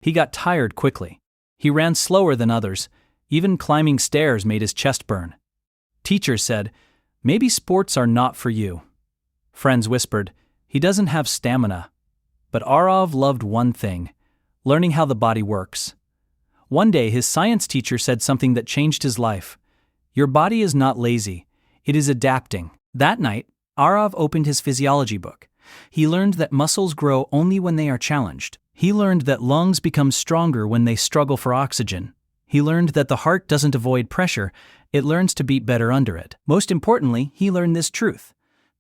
He got tired quickly. He ran slower than others. Even climbing stairs made his chest burn. Teachers said, "Maybe sports are not for you." Friends whispered, "He doesn't have stamina." But Aarav loved one thing: learning how the body works. One day his science teacher said something that changed his life. "Your body is not lazy, it is adapting." That night, Aarav opened his physiology book. He learned that muscles grow only when they are challenged. He learned that lungs become stronger when they struggle for oxygen. He learned that the heart doesn't avoid pressure, it learns to beat better under it. Most importantly, he learned this truth: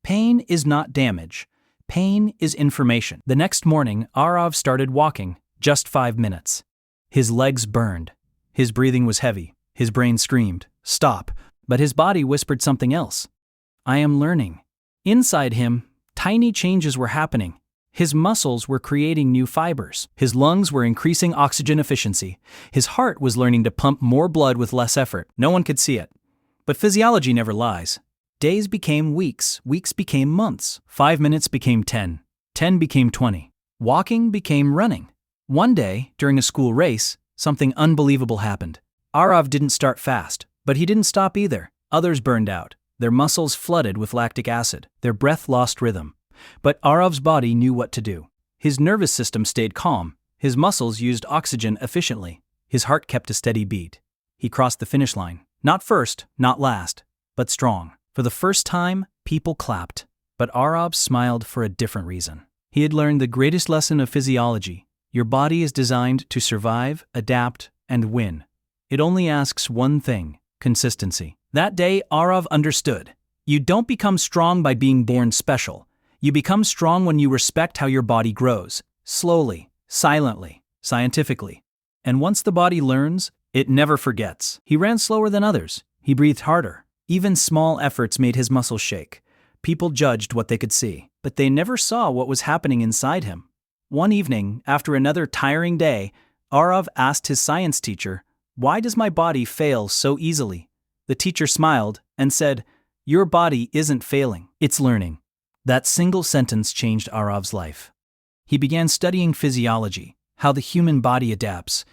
pain is not damage. Pain is information. The next morning, Aarav started walking, just 5 minutes. His legs burned. His breathing was heavy. His brain screamed, "Stop!" But his body whispered something else. "I am learning." Inside him, tiny changes were happening. His muscles were creating new fibers. His lungs were increasing oxygen efficiency. His heart was learning to pump more blood with less effort. No one could see it. But physiology never lies. Days became weeks, weeks became months, 5 minutes became 10, 10 became 20. Walking became running. One day, during a school race, something unbelievable happened. Aarav didn't start fast, but he didn't stop either. Others burned out. Their muscles flooded with lactic acid. Their breath lost rhythm. But Aarav's body knew what to do. His nervous system stayed calm. His muscles used oxygen efficiently. His heart kept a steady beat. He crossed the finish line. Not first, not last, but strong. For the first time, people clapped. But Aarav smiled for a different reason. He had learned the greatest lesson of physiology. Your body is designed to survive, adapt, and win. It only asks one thing: consistency. That day, Aarav understood. You don't become strong by being born special. You become strong when you respect how your body grows. Slowly, silently, scientifically. And once the body learns, it never forgets. He ran slower than others. He breathed harder. Even small efforts made his muscles shake. People judged what they could see, but they never saw what was happening inside him. One evening, after another tiring day, Aarav asked his science teacher, "Why does my body fail so easily?" The teacher smiled and said, "Your body isn't failing, it's learning." That single sentence changed Aarav's life. He began studying physiology, how the human body adapts.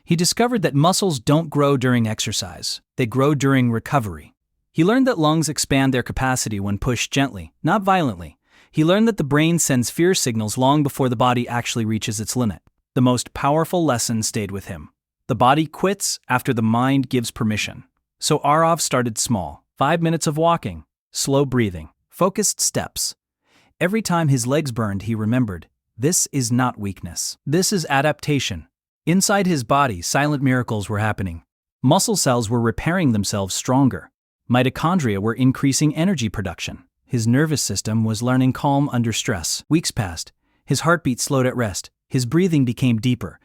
He discovered that muscles don't grow during exercise, they grow during recovery. He learned that lungs expand their capacity when pushed gently, not violently. He learned that the brain sends fear signals long before the body actually reaches its limit. The most powerful lesson stayed with him. The body quits after the mind gives permission. So Aarav started small: 5 minutes of walking, slow breathing, focused steps. Every time his legs burned, he remembered, this is not weakness. This is adaptation. Inside his body, silent miracles were happening. Muscle cells were repairing themselves stronger. Mitochondria were increasing energy production. His nervous system was learning calm under stress. Weeks passed. His heartbeat slowed at rest. His breathing became deeper.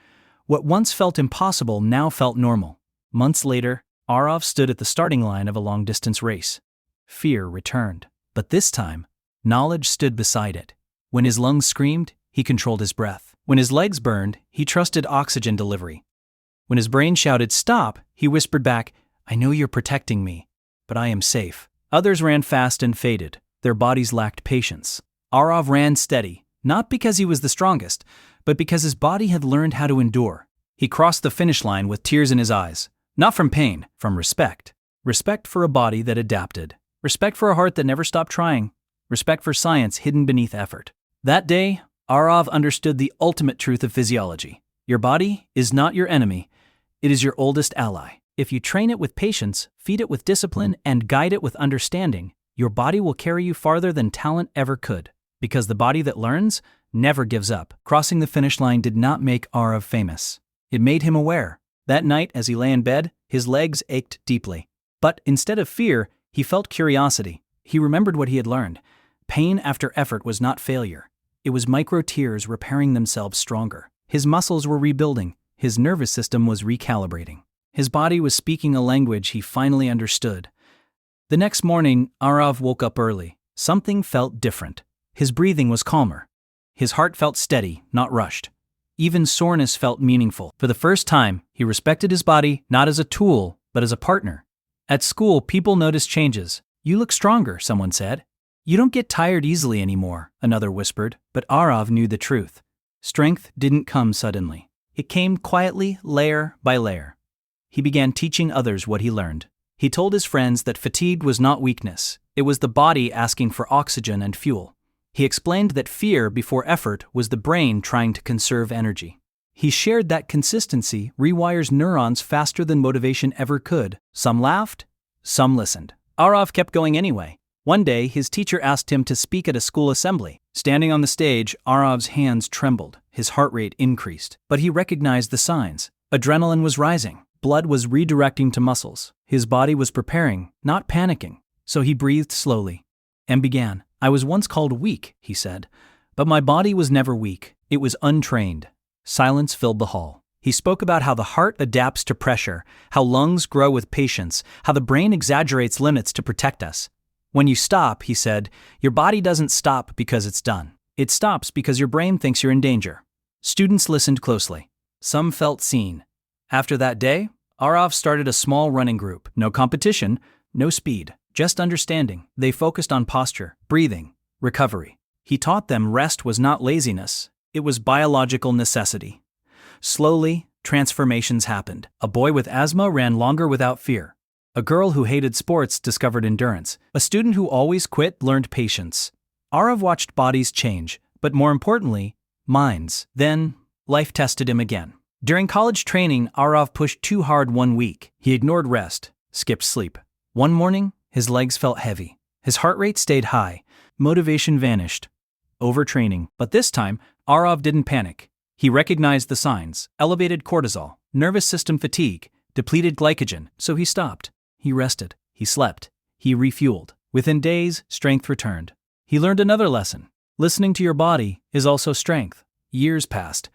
What once felt impossible now felt normal. Months later, Aarav stood at the starting line of a long-distance race. Fear returned. But this time, knowledge stood beside it. When his lungs screamed, he controlled his breath. When his legs burned, he trusted oxygen delivery. When his brain shouted, "Stop!" he whispered back, "I know you're protecting me, but I am safe." Others ran fast and faded. Their bodies lacked patience. Aarav ran steady, not because he was the strongest, but because his body had learned how to endure. He crossed the finish line with tears in his eyes, not from pain, from respect. Respect for a body that adapted. Respect for a heart that never stopped trying. Respect for science hidden beneath effort. That day, Aarav understood the ultimate truth of physiology. Your body is not your enemy, it is your oldest ally. If you train it with patience, feed it with discipline, and guide it with understanding, your body will carry you farther than talent ever could. Because the body that learns never gives up. Crossing the finish line did not make Aarav famous. It made him aware. That night, as he lay in bed, his legs ached deeply. But instead of fear, he felt curiosity. He remembered what he had learned. Pain after effort was not failure. It was micro tears repairing themselves stronger. His muscles were rebuilding. His nervous system was recalibrating. His body was speaking a language he finally understood. The next morning, Aarav woke up early. Something felt different. His breathing was calmer. His heart felt steady, not rushed. Even soreness felt meaningful. For the first time, he respected his body not as a tool, but as a partner. At school, people noticed changes. "You look stronger," someone said. "You don't get tired easily anymore," another whispered. But Aarav knew the truth. Strength didn't come suddenly. It came quietly, layer by layer. He began teaching others what he learned. He told his friends that fatigue was not weakness, it was the body asking for oxygen and fuel. He explained that fear before effort was the brain trying to conserve energy. He shared that consistency rewires neurons faster than motivation ever could. Some laughed, some listened. Aarav kept going anyway. One day, his teacher asked him to speak at a school assembly. Standing on the stage, Aarav's hands trembled, his heart rate increased. But he recognized the signs. Adrenaline was rising. Blood was redirecting to muscles. His body was preparing, not panicking. So he breathed slowly and began. I was once called weak, he said. But my body was never weak. It was untrained. Silence filled the hall. He spoke about how the heart adapts to pressure, how lungs grow with patience, how the brain exaggerates limits to protect us. When you stop, he said, your body doesn't stop because it's done. It stops because your brain thinks you're in danger. Students listened closely. Some felt seen. After that day, Aarav started a small running group. No competition, no speed, just understanding. They focused on posture, breathing, recovery. He taught them rest was not laziness, it was biological necessity. Slowly, transformations happened. A boy with asthma ran longer without fear. A girl who hated sports discovered endurance. A student who always quit learned patience. Aarav watched bodies change, but more importantly, minds. Then, life tested him again. During college training, Aarav pushed too hard one week. He ignored rest, skipped sleep. One morning, his legs felt heavy. His heart rate stayed high. Motivation vanished. Overtraining. But this time, Aarav didn't panic. He recognized the signs: elevated cortisol, nervous system fatigue, depleted glycogen. So he stopped. He rested. He slept. He refueled. Within days, strength returned. He learned another lesson. Listening to your body is also strength. Years passed.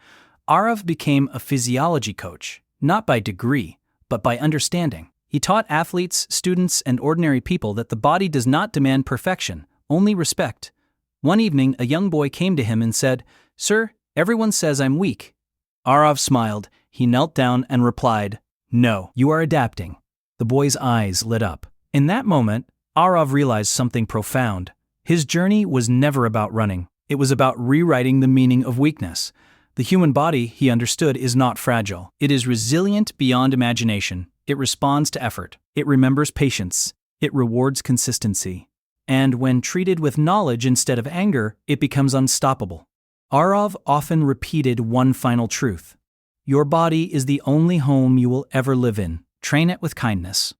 Aarav became a physiology coach, not by degree, but by understanding. He taught athletes, students, and ordinary people that the body does not demand perfection, only respect. One evening, a young boy came to him and said, "Sir, everyone says I'm weak." Aarav smiled. He knelt down and replied, "No, you are adapting." The boy's eyes lit up. In that moment, Aarav realized something profound. His journey was never about running. It was about rewriting the meaning of weakness. The human body, he understood, is not fragile. It is resilient beyond imagination. It responds to effort. It remembers patience. It rewards consistency. And when treated with knowledge instead of anger, it becomes unstoppable. Aarav often repeated one final truth. Your body is the only home you will ever live in. Train it with kindness.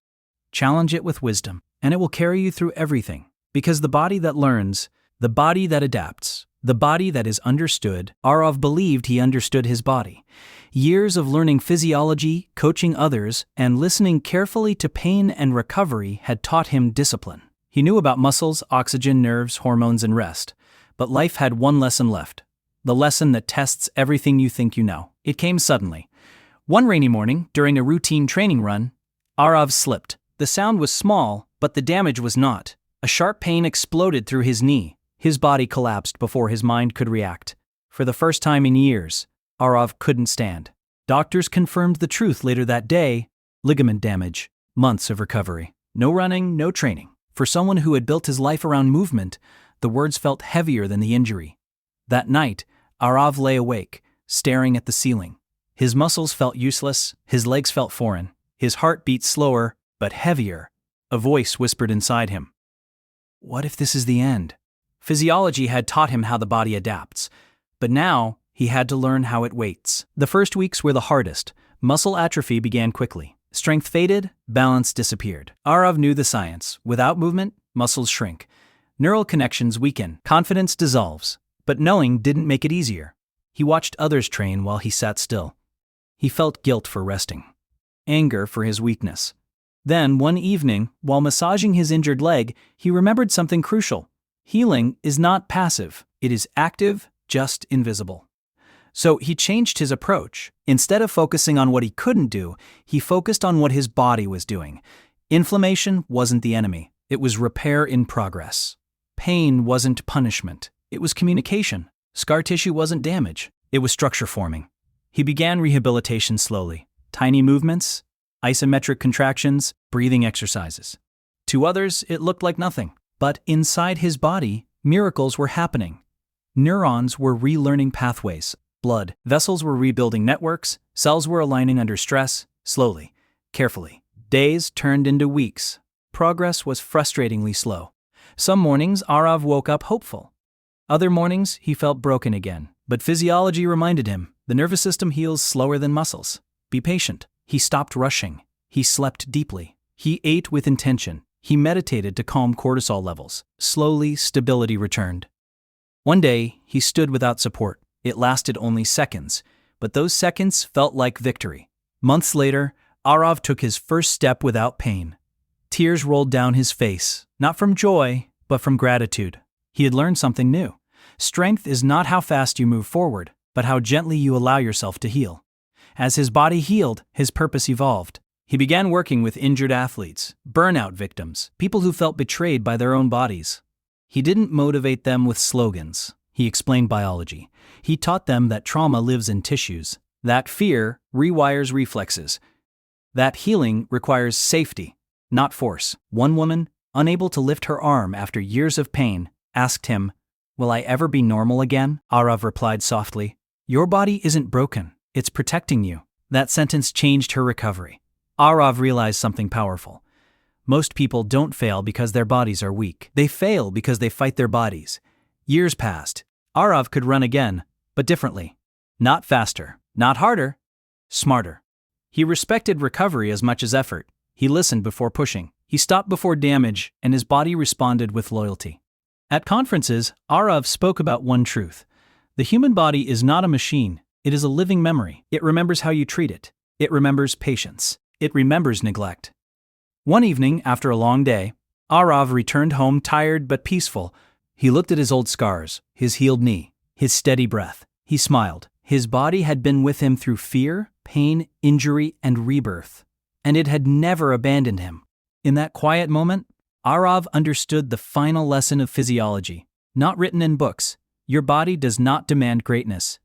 Challenge it with wisdom, and it will carry you through everything. Because the body that learns, the body that adapts, the body that is understood, Aarav believed he understood his body. Years of learning physiology, coaching others, and listening carefully to pain and recovery had taught him discipline. He knew about muscles, oxygen, nerves, hormones, and rest. But life had one lesson left. The lesson that tests everything you think you know. It came suddenly. One rainy morning, during a routine training run, Aarav slipped. The sound was small, but the damage was not. A sharp pain exploded through his knee. His body collapsed before his mind could react. For the first time in years, Aarav couldn't stand. Doctors confirmed the truth later that day: ligament damage, months of recovery. No running, no training. For someone who had built his life around movement, the words felt heavier than the injury. That night, Aarav lay awake, staring at the ceiling. His muscles felt useless, his legs felt foreign. His heart beat slower, but heavier. A voice whispered inside him. What if this is the end? Physiology had taught him how the body adapts, but now he had to learn how it waits. The first weeks were the hardest. Muscle atrophy began quickly. Strength faded, balance disappeared. Aarav knew the science. Without movement, muscles shrink. Neural connections weaken. Confidence dissolves. But knowing didn't make it easier. He watched others train while he sat still. He felt guilt for resting, anger for his weakness. Then, one evening, while massaging his injured leg, he remembered something crucial. Healing is not passive. It is active, just invisible. So he changed his approach. Instead of focusing on what he couldn't do, he focused on what his body was doing. Inflammation wasn't the enemy. It was repair in progress. Pain wasn't punishment. It was communication. Scar tissue wasn't damage. It was structure forming. He began rehabilitation slowly. Tiny movements, isometric contractions, breathing exercises. To others, it looked like nothing. But inside his body, miracles were happening. Neurons were relearning pathways. blood vessels were rebuilding networks, cells were aligning under stress, slowly, carefully. Days turned into weeks. Progress was frustratingly slow. Some mornings, Aarav woke up hopeful. Other mornings, he felt broken again. But physiology reminded him, the nervous system heals slower than muscles. Be patient. He stopped rushing. He slept deeply. He ate with intention. He meditated to calm cortisol levels. Slowly, stability returned. One day, he stood without support. It lasted only seconds, but those seconds felt like victory. Months later, Aarav took his first step without pain. Tears rolled down his face, not from joy, but from gratitude. He had learned something new. Strength is not how fast you move forward, but how gently you allow yourself to heal. As his body healed, his purpose evolved. He began working with injured athletes, burnout victims, people who felt betrayed by their own bodies. He didn't motivate them with slogans. He explained biology. He taught them that trauma lives in tissues, that fear rewires reflexes, that healing requires safety, not force. One woman, unable to lift her arm after years of pain, asked him, "Will I ever be normal again?" Aarav replied softly, "Your body isn't broken, it's protecting you." That sentence changed her recovery. Aarav realized something powerful. Most people don't fail because their bodies are weak. They fail because they fight their bodies. Years passed. Aarav could run again, but differently. Not faster, not harder, smarter. He respected recovery as much as effort. He listened before pushing. He stopped before damage, and his body responded with loyalty. At conferences, Aarav spoke about one truth. The human body is not a machine. It is a living memory. It remembers how you treat it. It remembers patience. It remembers neglect. One evening, after a long day, Aarav returned home tired but peaceful. He looked at his old scars, his healed knee, his steady breath. He smiled. His body had been with him through fear, pain, injury, and rebirth, and it had never abandoned him. In that quiet moment, Aarav understood the final lesson of physiology, not written in books. Your body does not demand greatness.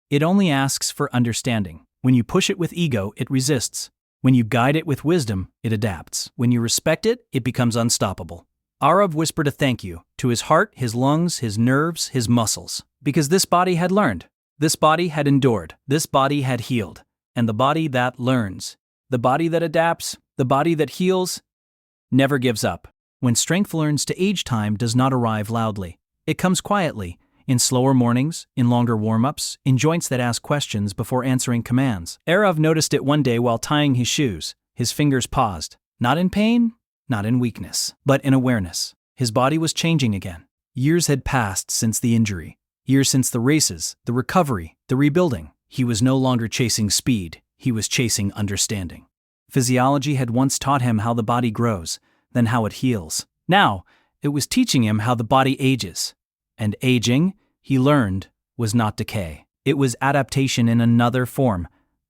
It only asks for understanding. When you push it with ego, it resists. When you guide it with wisdom, it adapts. When you respect it, it becomes unstoppable. Aarav whispered a thank you to his heart, his lungs, his nerves, his muscles, because this body had learned. This body had endured. This body had healed. And the body that learns, the body that adapts, the body that heals, never gives up. When strength learns to age, time does not arrive loudly. It comes quietly, in slower mornings, in longer warm-ups, in joints that ask questions before answering commands. Aarav noticed it one day while tying his shoes. His fingers paused, not in pain, not in weakness, but in awareness. His body was changing again. Years had passed since the injury. Years since the races, the recovery, the rebuilding. He was no longer chasing speed. He was chasing understanding. Physiology had once taught him how the body grows, then how it heals. Now, it was teaching him how the body ages. And aging, he learned, was not decay. It was adaptation in another form.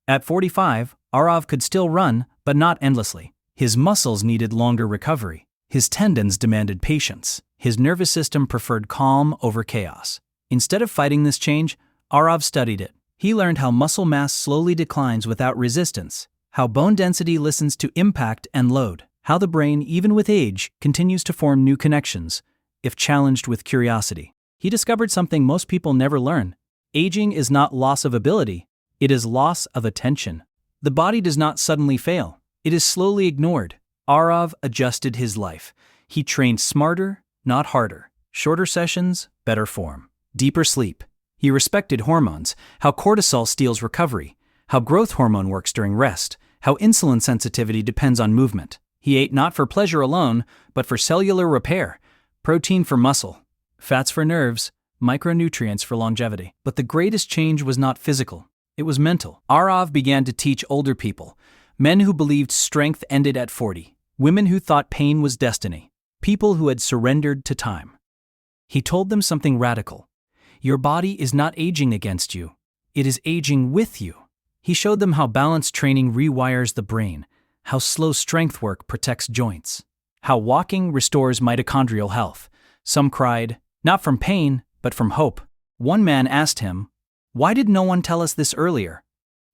At 45, Aarav could still run, but not endlessly. His muscles needed longer recovery. His tendons demanded patience. His nervous system preferred calm over chaos. Instead of fighting this change, Aarav studied it. He learned how muscle mass slowly declines without resistance, how bone density listens to impact and load, how the brain, even with age, continues to form new connections, if challenged with curiosity. He discovered something most people never learn. Aging is not loss of ability, it is loss of attention. The body does not suddenly fail, it is slowly ignored. Aarav adjusted his life. He trained smarter, not harder. Shorter sessions, better form. Deeper sleep. He respected hormones, how cortisol steals recovery, how growth hormone works during rest, how insulin sensitivity depends on movement. He ate not for pleasure alone, but for cellular repair, protein for muscle, fats for nerves, micronutrients for longevity. But the greatest change was not physical, it was mental. Aarav began to teach older people, men who believed strength ended at 40, women who thought pain was destiny, people who had surrendered to time. He told them something radical. Your body is not aging against you, it is aging with you. He showed them how balanced training rewires the brain, how slow strength work protects joints, how walking restores mitochondrial health. Some cried, not from pain, but from hope. One man asked him, "Why did no one tell us this earlier?"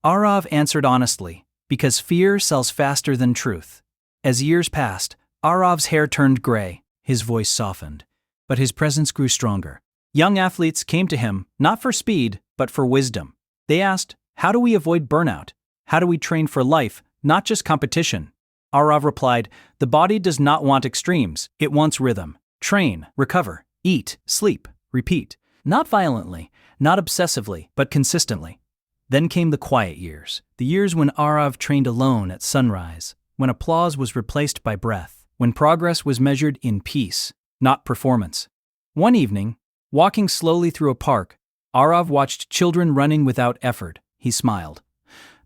Aarav answered honestly, because fear sells faster than truth. As years passed, Aarav's hair turned gray, his voice softened, but his presence grew stronger. Young athletes came to him, not for speed, but for wisdom. They asked, how do we avoid burnout? How do we train for life, not just competition? Aarav replied, the body does not want extremes, it wants rhythm. Train, recover, eat, sleep, repeat. Not violently, not obsessively, but consistently. Then came the quiet years, the years when Aarav trained alone at sunrise, when applause was replaced by breath, when progress was measured in peace, not performance. One evening, walking slowly through a park, Aarav watched children running without effort. He smiled.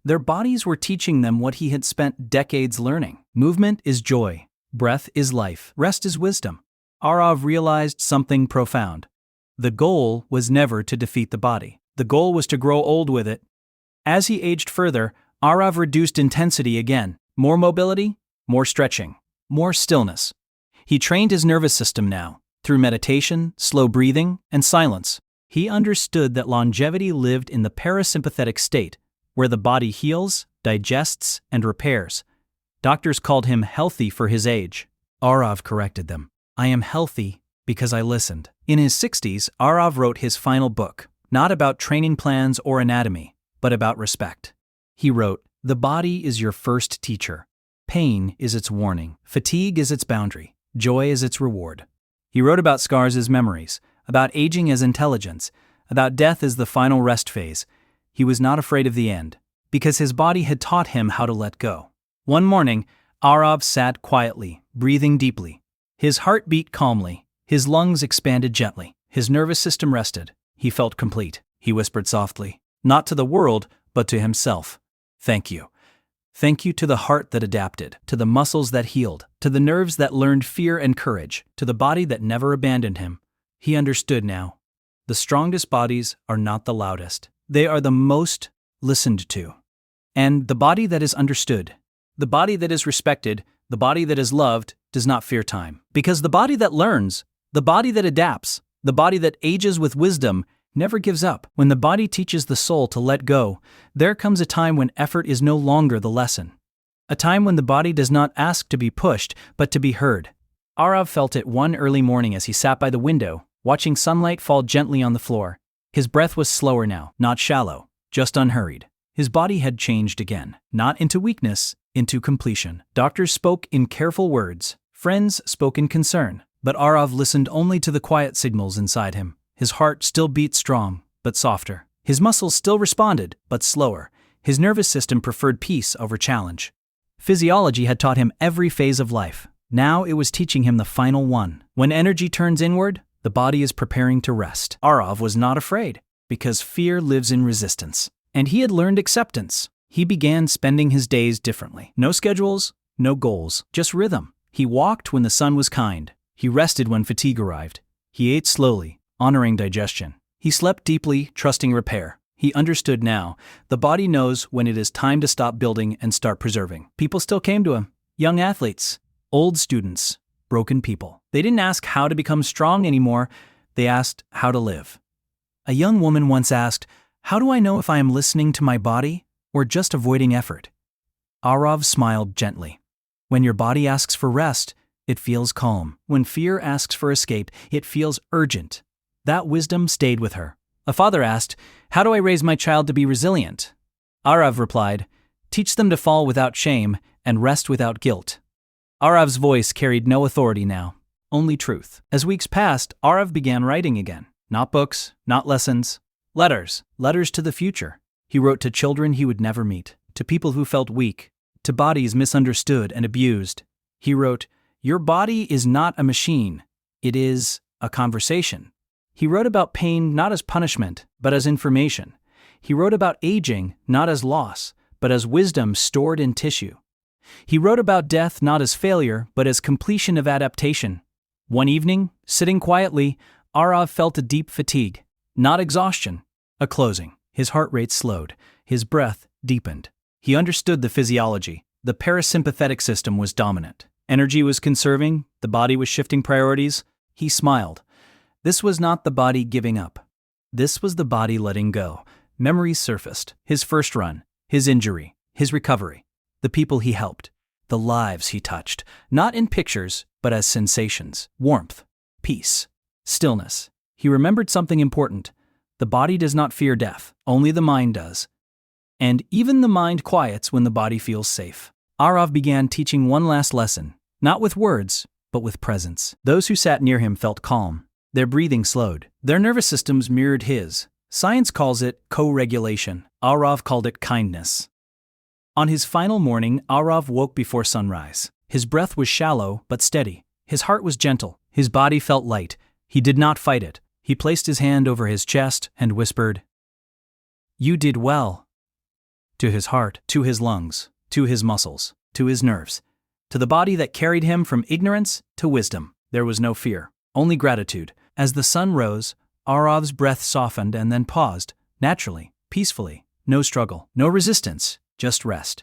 Their bodies were teaching them what he had spent decades learning. Movement is joy. Breath is life. Rest is wisdom. Aarav realized something profound. The goal was never to defeat the body. The goal was to grow old with it. As he aged further, Aarav reduced intensity again. More mobility, more stretching, more stillness. He trained his nervous system now, through meditation, slow breathing, and silence. He understood that longevity lived in the parasympathetic state, where the body heals, digests, and repairs. Doctors called him healthy for his age. Aarav corrected them. I am healthy because I listened. In his 60s, Aarav wrote his final book, not about training plans or anatomy, but about respect. He wrote, the body is your first teacher. Pain is its warning. Fatigue is its boundary. Joy is its reward. He wrote about scars as memories, about aging as intelligence, about death as the final rest phase. He was not afraid of the end, because his body had taught him how to let go. One morning, Aarav sat quietly, breathing deeply. His heart beat calmly, his lungs expanded gently, his nervous system rested. He felt complete. He whispered softly, not to the world, but to himself. Thank you. Thank you to the heart that adapted, to the muscles that healed, to the nerves that learned fear and courage, to the body that never abandoned him. He understood now. The strongest bodies are not the loudest. They are the most listened to. And the body that is understood, the body that is respected, the body that is loved, does not fear time. Because the body that learns, the body that adapts, the body that ages with wisdom, never gives up. When the body teaches the soul to let go, there comes a time when effort is no longer the lesson. A time when the body does not ask to be pushed, but to be heard. Aarav felt it one early morning as he sat by the window, watching sunlight fall gently on the floor. His breath was slower now, not shallow, just unhurried. His body had changed again, not into weakness, into completion. Doctors spoke in careful words, friends spoke in concern, but Aarav listened only to the quiet signals inside him. His heart still beat strong, but softer. His muscles still responded, but slower. His nervous system preferred peace over challenge. Physiology had taught him every phase of life. Now it was teaching him the final one. When energy turns inward, the body is preparing to rest. Aarav was not afraid, because fear lives in resistance. And he had learned acceptance. He began spending his days differently. No schedules, no goals, just rhythm. He walked when the sun was kind. He rested when fatigue arrived. He ate slowly, honoring digestion. He slept deeply, trusting repair. He understood now. The body knows when it is time to stop building and start preserving. People still came to him. Young athletes, old students, broken people. They didn't ask how to become strong anymore. They asked how to live. A young woman once asked, how do I know if I am listening to my body or just avoiding effort? Aarav smiled gently. When your body asks for rest, it feels calm. When fear asks for escape, it feels urgent. That wisdom stayed with her. A father asked, how do I raise my child to be resilient? Aarav replied, teach them to fall without shame and rest without guilt. Aarav's voice carried no authority now, only truth. As weeks passed, Aarav began writing again. Not books, not lessons. Letters to the future. He wrote to children he would never meet, to people who felt weak, to bodies misunderstood and abused. He wrote, your body is not a machine, it is a conversation. He wrote about pain not as punishment, but as information. He wrote about aging not as loss, but as wisdom stored in tissue. He wrote about death not as failure, but as completion of adaptation. One evening, sitting quietly, Aarav felt a deep fatigue, not exhaustion, a closing. His heart rate slowed, his breath deepened. He understood the physiology. The parasympathetic system was dominant. Energy was conserving, the body was shifting priorities. He smiled. This was not the body giving up. This was the body letting go. Memories surfaced. His first run, his injury, his recovery, the people he helped, the lives he touched, not in pictures, but as sensations, warmth, peace, stillness. He remembered something important. The body does not fear death, only the mind does. And even the mind quiets when the body feels safe. Aarav began teaching one last lesson, not with words, but with presence. Those who sat near him felt calm. Their breathing slowed. Their nervous systems mirrored his. Science calls it co-regulation. Aarav called it kindness. On his final morning, Aarav woke before sunrise. His breath was shallow but steady. His heart was gentle. His body felt light. He did not fight it. He placed his hand over his chest and whispered, "You did well." To his heart, to his lungs, to his muscles, to his nerves, to the body that carried him from ignorance to wisdom, there was no fear, only gratitude. As the sun rose, Aarav's breath softened and then paused, naturally, peacefully. No struggle, no resistance, just rest.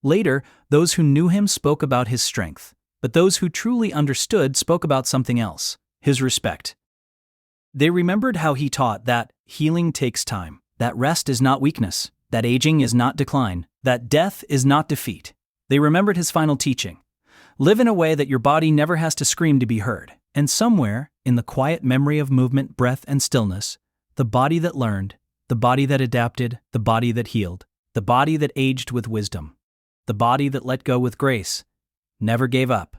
Later, those who knew him spoke about his strength, but those who truly understood spoke about something else, his respect. They remembered how he taught that healing takes time, that rest is not weakness, that aging is not decline, that death is not defeat. They remembered his final teaching. Live in a way that your body never has to scream to be heard. And somewhere, in the quiet memory of movement, breath, and stillness, the body that learned, the body that adapted, the body that healed, the body that aged with wisdom, the body that let go with grace, never gave up.